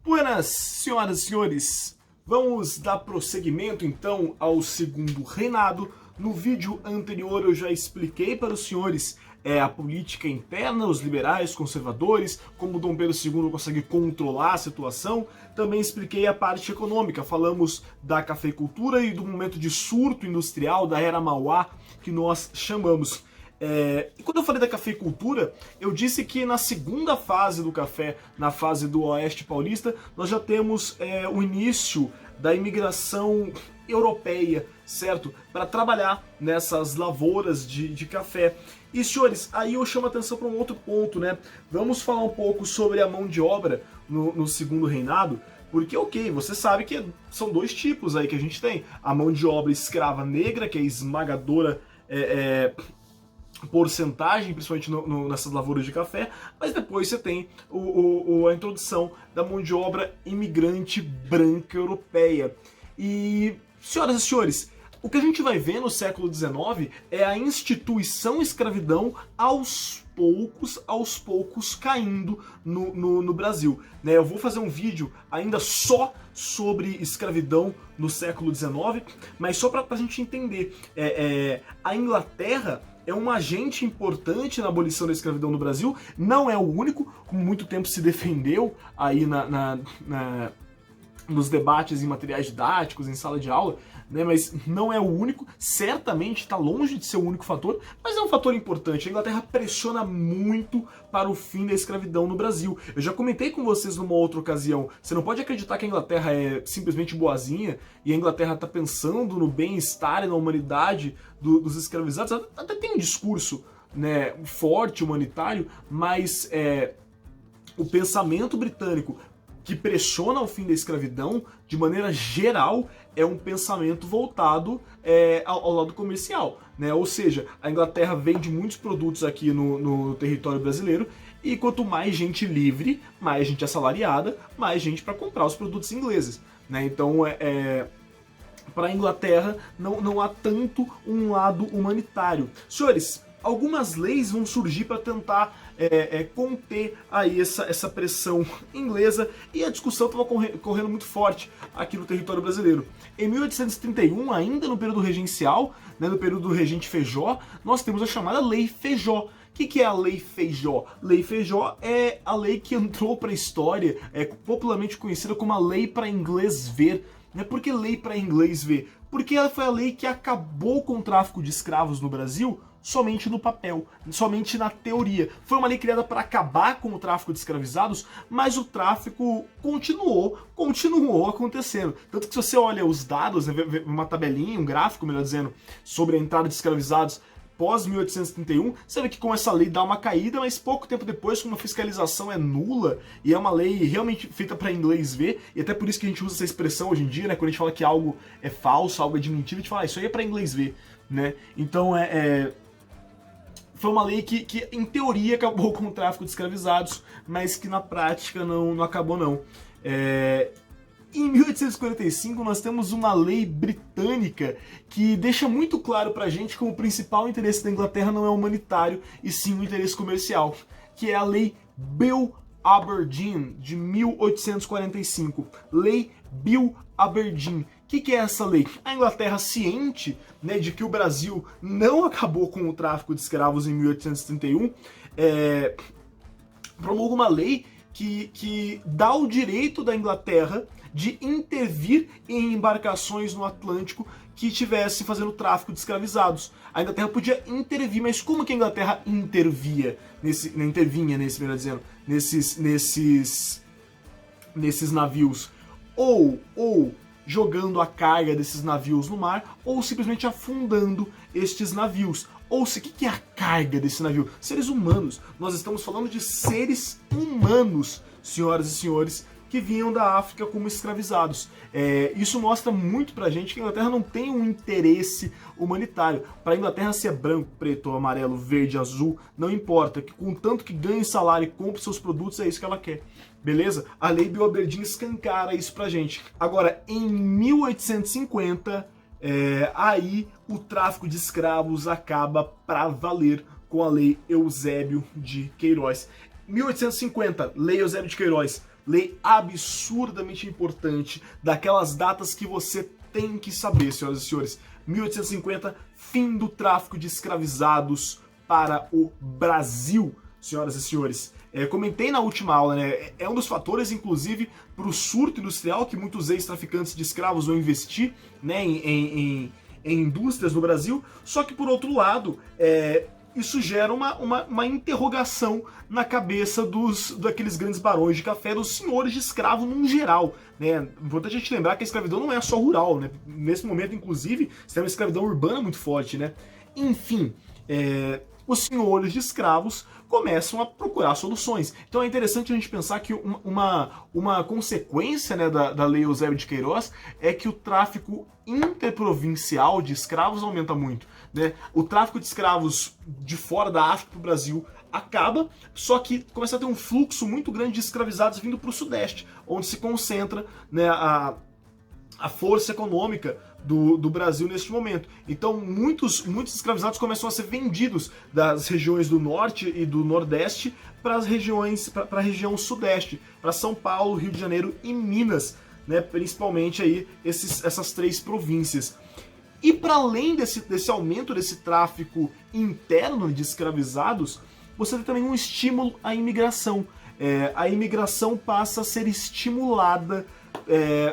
Buenas, senhoras e senhores! Vamos dar prosseguimento então ao segundo reinado. No vídeo anterior eu já expliquei para os senhores a política interna, os liberais, conservadores, como Dom Pedro II consegue controlar a situação. Também expliquei a parte econômica, falamos da cafeicultura e do momento de surto industrial, da Era Mauá, que nós chamamos. E quando eu falei da cafeicultura, eu disse que na segunda fase do café, na fase do Oeste Paulista, nós já temos o início da imigração europeia, certo? Para trabalhar nessas lavouras de café. E senhores, aí eu chamo a atenção para um outro ponto, né? Vamos falar um pouco sobre a mão de obra no segundo reinado, porque, ok, você sabe que são dois tipos aí que a gente tem. A mão de obra escrava negra, que é esmagadora porcentagem, principalmente nessas lavouras de café, mas depois você tem a introdução da mão de obra imigrante branca europeia. E, senhoras e senhores, o que a gente vai ver no século XIX é a instituição escravidão aos poucos caindo no Brasil. Né? Eu vou fazer um vídeo ainda só sobre escravidão no século XIX, mas só para a gente entender. A Inglaterra é um agente importante na abolição da escravidão no Brasil, não é o único, como muito tempo se defendeu aí nos debates em materiais didáticos, em sala de aula, né, mas não é o único, certamente está longe de ser o único fator, mas é um fator importante. A Inglaterra pressiona muito para o fim da escravidão no Brasil. Eu já comentei com vocês numa outra ocasião, você não pode acreditar que a Inglaterra é simplesmente boazinha e a Inglaterra está pensando no bem-estar e na humanidade dos escravizados. Ela até tem um discurso, né, forte, humanitário, mas o pensamento britânico que pressiona o fim da escravidão, de maneira geral, é um pensamento voltado ao lado comercial, né? Ou seja, a Inglaterra vende muitos produtos aqui no território brasileiro, e quanto mais gente livre, mais gente assalariada, mais gente para comprar os produtos ingleses, né? Então, para a Inglaterra, não há tanto um lado humanitário. Senhores, algumas leis vão surgir para tentar conter aí essa pressão inglesa, e a discussão estava correndo muito forte aqui no território brasileiro. Em 1831, ainda no período regencial, né, no período do regente Feijó, nós temos a chamada Lei Feijó. O que é a Lei Feijó? Lei Feijó é a lei que entrou para a história, é popularmente conhecida como a Lei para Inglês Ver. Por que Lei para Inglês Ver? Porque ela foi a lei que acabou com o tráfico de escravos no Brasil somente no papel, somente na teoria. Foi uma lei criada para acabar com o tráfico de escravizados, mas o tráfico continuou acontecendo. Tanto que se você olha os dados, né, uma tabelinha, um gráfico, melhor dizendo, sobre a entrada de escravizados pós 1831, você vê que com essa lei dá uma caída, mas pouco tempo depois, como a fiscalização é nula e é uma lei realmente feita para inglês ver, e até por isso que a gente usa essa expressão hoje em dia, né, quando a gente fala que algo é falso, algo é de mentira, a gente fala, isso aí é para inglês ver, né? Então foi uma lei que em teoria acabou com o tráfico de escravizados, mas que na prática não acabou não. Em 1845 nós temos uma lei britânica que deixa muito claro pra gente que o principal interesse da Inglaterra não é humanitário, e sim o interesse comercial, que é a Lei Bill Aberdeen, de 1845. Lei Bill Aberdeen. O que é essa lei? A Inglaterra, ciente, né, de que o Brasil não acabou com o tráfico de escravos em 1831, promulga uma lei que dá o direito da Inglaterra de intervir em embarcações no Atlântico que estivessem fazendo tráfico de escravizados. A Inglaterra podia intervir, mas como que a Inglaterra intervinha melhor dizendo, nesses navios? Ou jogando a carga desses navios no mar, ou simplesmente afundando estes navios. Ou se, o que é a carga desse navio? Seres humanos. Nós estamos falando de seres humanos, senhoras e senhores, que vinham da África como escravizados. Isso mostra muito pra gente que a Inglaterra não tem um interesse humanitário. Para a Inglaterra, se é branco, preto, amarelo, verde, azul, não importa. Que contanto que ganhe salário e compre seus produtos, é isso que ela quer. Beleza? A Lei Bill Aberdeen escancara isso pra gente. Agora, em 1850, aí o tráfico de escravos acaba pra valer com a Lei Eusébio de Queiroz. 1850, Lei Eusébio de Queiroz. lei absurdamente importante, daquelas datas que você tem que saber, senhoras e senhores. 1850, fim do tráfico de escravizados para o Brasil, senhoras e senhores. Comentei na última aula, né? É um dos fatores, inclusive, para o surto industrial que muitos ex-traficantes de escravos vão investir, né, em indústrias no Brasil. Só que, por outro lado, isso gera uma interrogação na cabeça daqueles grandes barões de café, dos senhores de escravo num geral, né? Importante a gente lembrar que a escravidão não é só rural, né? Nesse momento, inclusive, você tem uma escravidão urbana muito forte, né? Enfim, os senhores de escravos começam a procurar soluções. Então é interessante a gente pensar que uma consequência, né, da Lei Eusébio de Queiroz é que o tráfico interprovincial de escravos aumenta muito, né? O tráfico de escravos de fora da África para o Brasil acaba, só que começa a ter um fluxo muito grande de escravizados vindo para o Sudeste, onde se concentra, né, a força econômica do Brasil neste momento. Então muitos escravizados começam a ser vendidos das regiões do Norte e do Nordeste para a região Sudeste, para São Paulo, Rio de Janeiro e Minas, né, principalmente aí essas três províncias. E para além desse aumento desse tráfico interno de escravizados, você tem também um estímulo à imigração. A imigração passa a ser estimulada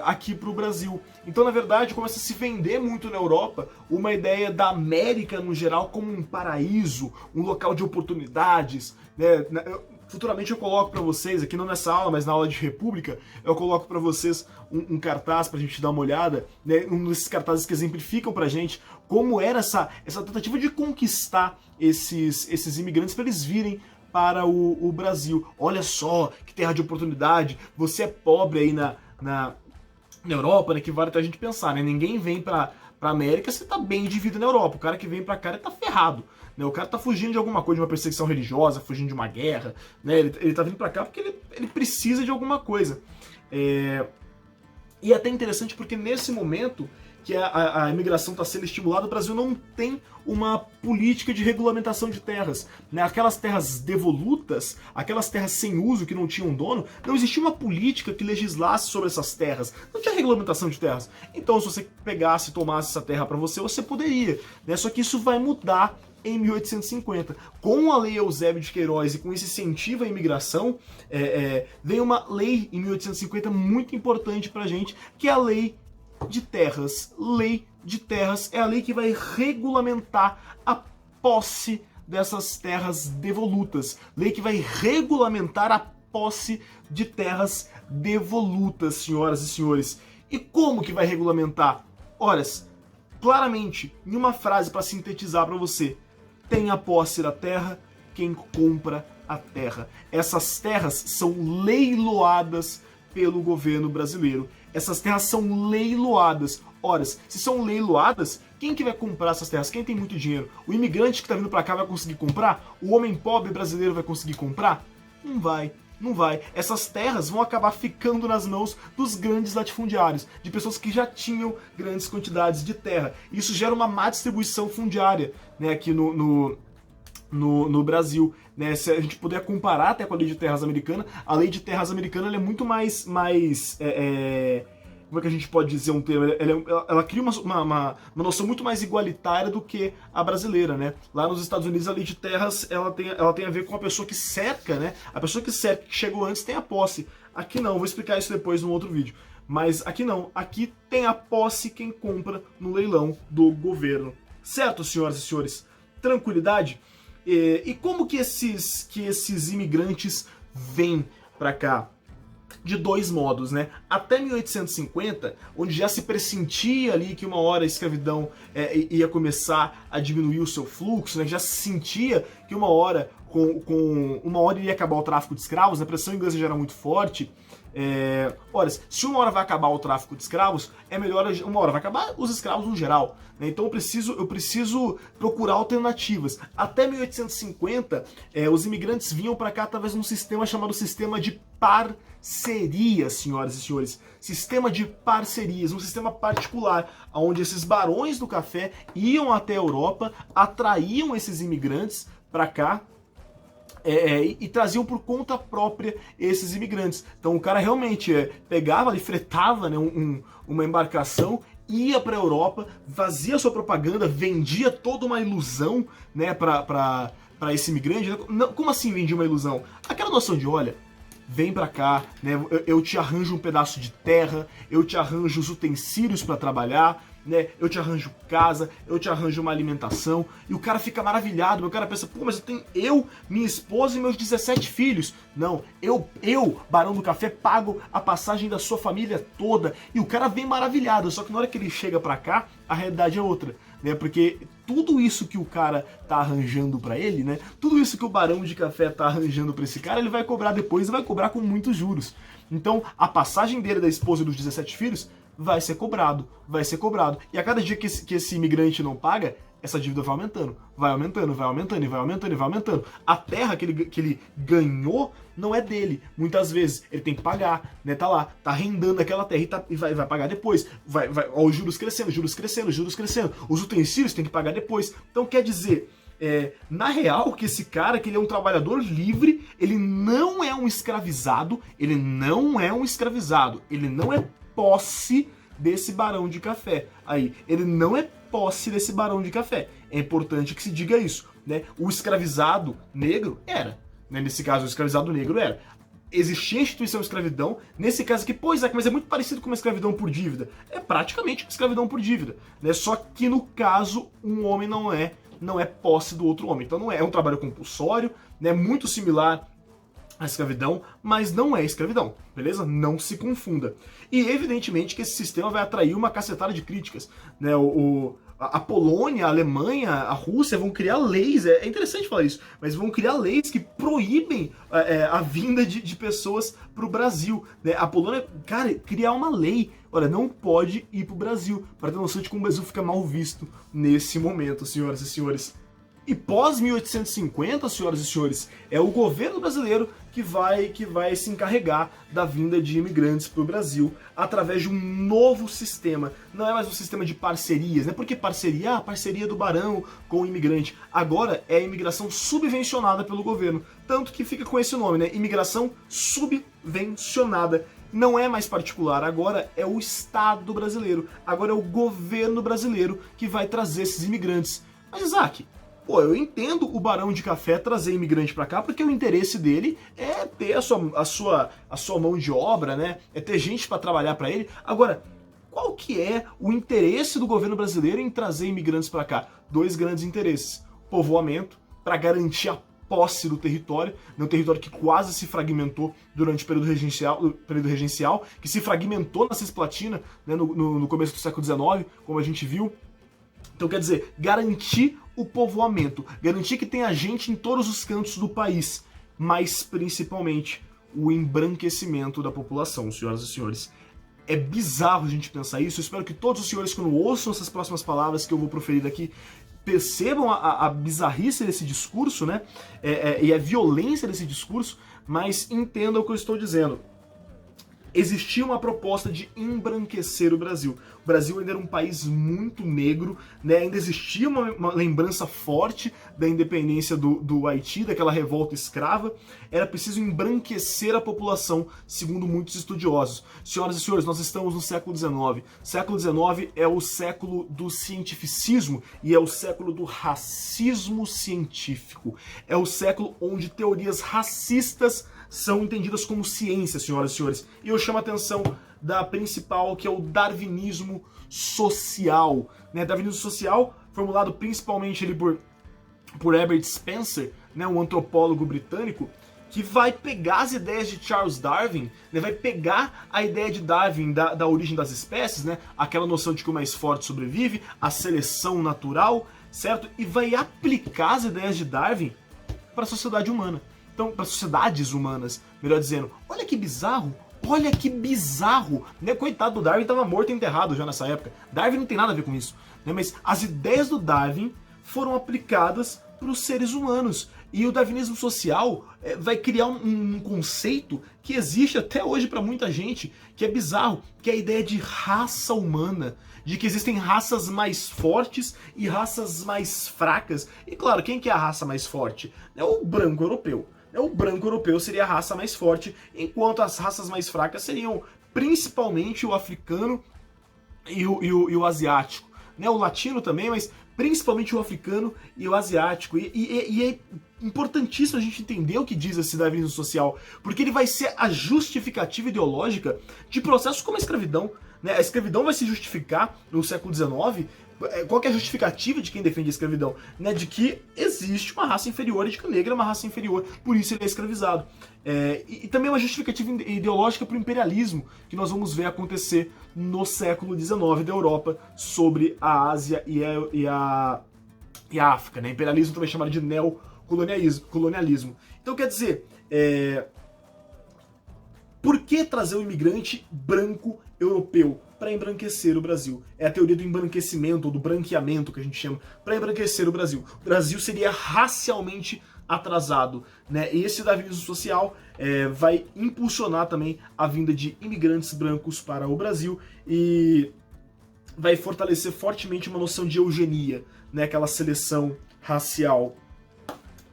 aqui para o Brasil. Então, na verdade, começa a se vender muito na Europa uma ideia da América, no geral, como um paraíso, um local de oportunidades, né? Futuramente eu coloco para vocês, aqui não nessa aula, mas na aula de República, eu coloco para vocês um cartaz para a gente dar uma olhada, né? Um desses cartazes que exemplificam para a gente como era essa tentativa de conquistar esses imigrantes para eles virem para o Brasil. Olha só, que terra de oportunidade, você é pobre aí na Europa, né, que vale a gente pensar, né? Ninguém vem pra América se tá bem de vida na Europa. O cara que vem pra cá, ele tá ferrado, né? O cara tá fugindo de alguma coisa, de uma perseguição religiosa, fugindo de uma guerra, né? Ele tá vindo pra cá porque ele precisa de alguma coisa. E é até interessante porque nesse momento que a imigração está sendo estimulada, o Brasil não tem uma política de regulamentação de terras, né? Aquelas terras devolutas, aquelas terras sem uso que não tinham dono, não existia uma política que legislasse sobre essas terras, não tinha regulamentação de terras. Então, se você pegasse e tomasse essa terra para você poderia, né? Só que isso vai mudar em 1850. Com a Lei Eusébio de Queiroz e com esse incentivo à imigração, veio uma lei em 1850 muito importante pra gente, que é a Lei de Terras. Lei de Terras é a lei que vai regulamentar a posse dessas terras devolutas. Lei que vai regulamentar a posse de terras devolutas, senhoras e senhores. E como que vai regulamentar? Ora, claramente, em uma frase para sintetizar para você: tem a posse da terra quem compra a terra. Essas terras são leiloadas pelo governo brasileiro. Essas terras são leiloadas. Ora, se são leiloadas, quem que vai comprar essas terras? Quem tem muito dinheiro? O imigrante que está vindo para cá vai conseguir comprar? O homem pobre brasileiro vai conseguir comprar? Não vai. Não vai. Essas terras vão acabar ficando nas mãos dos grandes latifundiários, de pessoas que já tinham grandes quantidades de terra. Isso gera uma má distribuição fundiária, né, aqui no Brasil, né? Se a gente puder comparar até com a Lei de Terras americana, a Lei de Terras americana ela é muito mais como é que a gente pode dizer um termo? Ela cria uma noção muito mais igualitária do que a brasileira, né? Lá nos Estados Unidos a Lei de Terras ela tem a ver com a pessoa que cerca, né? A pessoa que cerca, que chegou antes, tem a posse. Aqui não, vou explicar isso depois num outro vídeo. Mas aqui não, aqui tem a posse quem compra no leilão do governo. Certo, senhoras e senhores? Tranquilidade? E como que esses imigrantes vêm para cá? De dois modos, né? Até 1850, onde já se pressentia ali que uma hora a escravidão ia começar a diminuir o seu fluxo, né? Já se sentia que uma hora iria acabar o tráfico de escravos, né? A pressão inglesa já era muito forte. Ora, se uma hora vai acabar o tráfico de escravos, é melhor uma hora vai acabar os escravos no geral, né? Então eu preciso procurar alternativas. Até 1850, os imigrantes vinham para cá através de um sistema chamado sistema de parcerias, senhoras e senhores. Sistema de parcerias, um sistema particular, onde esses barões do café iam até a Europa, atraíam esses imigrantes para cá, e traziam por conta própria esses imigrantes. Então o cara realmente pegava ali, fretava, né, uma embarcação, ia para a Europa, fazia sua propaganda, vendia toda uma ilusão, né, para esse imigrante. Não, como assim vendia uma ilusão? Aquela noção de, olha, vem pra cá, né, eu te arranjo um pedaço de terra, eu te arranjo os utensílios para trabalhar, né, eu te arranjo casa, eu te arranjo uma alimentação, e o cara fica maravilhado, o cara pensa, pô, mas eu, minha esposa e meus 17 filhos. Não, eu, Barão do Café, pago a passagem da sua família toda, e o cara vem maravilhado, só que na hora que ele chega pra cá, a realidade é outra, né, porque tudo isso que o cara tá arranjando pra ele, né, tudo isso que o Barão de Café tá arranjando pra esse cara, ele vai cobrar depois e vai cobrar com muitos juros. Então, a passagem dele, da esposa e dos 17 filhos, vai ser cobrado, vai ser cobrado. E a cada dia que esse imigrante não paga, essa dívida vai aumentando, vai aumentando, vai aumentando, e vai aumentando, e vai aumentando. A terra que ele ganhou não é dele. Muitas vezes ele tem que pagar, né? Tá lá, tá rendando aquela terra e vai pagar depois. Ó, os juros crescendo, juros crescendo, juros crescendo. Os utensílios tem que pagar depois. Então quer dizer, na real, que esse cara, que ele é um trabalhador livre, ele não é um escravizado, ele não é um escravizado, ele não é posse desse Barão de Café. Aí, ele não é posse desse Barão de Café. É importante que se diga isso, né? O escravizado negro era, né? Nesse caso, o escravizado negro era. Existia a instituição de escravidão, nesse caso aqui, pois é, mas é muito parecido com uma escravidão por dívida. É praticamente escravidão por dívida, né? Só que no caso, um homem não é posse do outro homem. Então não é um trabalho compulsório, né? Muito similar a escravidão, mas não é escravidão, beleza? Não se confunda. E evidentemente que esse sistema vai atrair uma cacetada de críticas, né? A Polônia, a Alemanha, a Rússia vão criar leis, é interessante falar isso, mas vão criar leis que proíbem a vinda de pessoas para o Brasil, né? A Polônia, cara, criar uma lei, olha, não pode ir para o Brasil, para ter noção de como o Brasil fica mal visto nesse momento, senhoras e senhores. E pós 1850, senhoras e senhores, é o governo brasileiro que vai se encarregar da vinda de imigrantes para o Brasil através de um novo sistema. Não é mais um sistema de parcerias, né? Por que parceria? Ah, parceria do Barão com o imigrante. Agora é a imigração subvencionada pelo governo. Tanto que fica com esse nome, né? Imigração subvencionada. Não é mais particular, agora é o Estado brasileiro. Agora é o governo brasileiro que vai trazer esses imigrantes. Mas, Isaac, pô, eu entendo o Barão de Café trazer imigrante pra cá, porque o interesse dele é ter a sua mão de obra, né? É ter gente pra trabalhar pra ele. Agora, qual que é o interesse do governo brasileiro em trazer imigrantes pra cá? Dois grandes interesses. Povoamento, pra garantir a posse do território, né? Um território que quase se fragmentou durante o período regencial, que se fragmentou na Cisplatina, né? no começo do século XIX, como a gente viu. Então, quer dizer, garantir o povoamento, garantir que tenha gente em todos os cantos do país, mas principalmente o embranquecimento da população, senhoras e senhores. É bizarro a gente pensar isso. Eu espero que todos os senhores, quando ouçam essas próximas palavras que eu vou proferir daqui, percebam a bizarrice desse discurso, né? E a violência desse discurso, mas entendam o que eu estou dizendo. Existia uma proposta de embranquecer o Brasil. O Brasil ainda era um país muito negro, né? Ainda existia uma lembrança forte da independência do Haiti, daquela revolta escrava. Era preciso embranquecer a população, segundo muitos estudiosos. Senhoras e senhores, nós estamos no século XIX. Século XIX é o século do cientificismo e é o século do racismo científico. É o século onde teorias racistas são entendidas como ciência, senhoras e senhores. E eu chamo a atenção da principal, que é o darwinismo social, né? Darwinismo social, formulado principalmente ali por Herbert Spencer, né? Um antropólogo britânico, que vai pegar as ideias de Charles Darwin, né? Vai pegar a ideia de Darwin da origem das espécies, né? Aquela noção de que o mais forte sobrevive, a seleção natural, certo? E vai aplicar as ideias de Darwin para a sociedade humana. Então, para sociedades humanas, melhor dizendo. Olha que bizarro, né? Coitado do Darwin, estava morto e enterrado já nessa época. Darwin não tem nada a ver com isso, né? Mas as ideias do Darwin foram aplicadas para os seres humanos. E o darwinismo social vai criar um conceito que existe até hoje para muita gente, que é bizarro, que é a ideia de raça humana, de que existem raças mais fortes e raças mais fracas. E claro, quem que é a raça mais forte? É o branco europeu. O branco europeu seria a raça mais forte, enquanto as raças mais fracas seriam principalmente o africano e o asiático. O latino também, mas principalmente o africano e o asiático. E é importantíssimo a gente entender o que diz esse darwinismo social, porque ele vai ser a justificativa ideológica de processos como a escravidão. A escravidão vai se justificar no século XIX. Qual que é a justificativa de quem defende a escravidão? De que existe uma raça inferior e de que o negro é uma raça inferior, por isso ele é escravizado. E também uma justificativa ideológica para o imperialismo, que nós vamos ver acontecer no século XIX da Europa sobre a Ásia e a África. Imperialismo também é chamado de neocolonialismo. Então, quer dizer, por que trazer um imigrante branco europeu para embranquecer o Brasil? É a teoria do embranquecimento, ou do branqueamento que a gente chama, para embranquecer o Brasil. O Brasil seria racialmente atrasado, E esse darwinismo social vai impulsionar também a vinda de imigrantes brancos para o Brasil e vai fortalecer fortemente uma noção de eugenia, aquela seleção racial.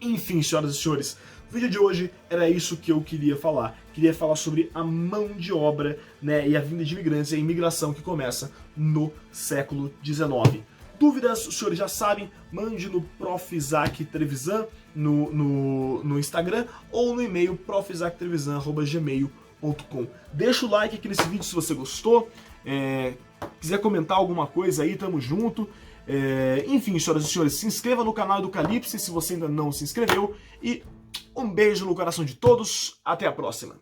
Enfim, senhoras e senhores, o vídeo de hoje era isso que eu queria falar. Queria falar sobre a mão de obra, e a vinda de imigrantes e a imigração que começa no século XIX. Dúvidas, os senhores já sabem, mande no Prof. Isaac Trevisan no Instagram ou no e-mail profisaac.trevisan@gmail.com. Deixa o like aqui nesse vídeo se você gostou. Quiser comentar alguma coisa aí, tamo junto. Enfim, senhoras e senhores, se inscreva no canal do Calypse se você ainda não se inscreveu. E um beijo no coração de todos. Até a próxima.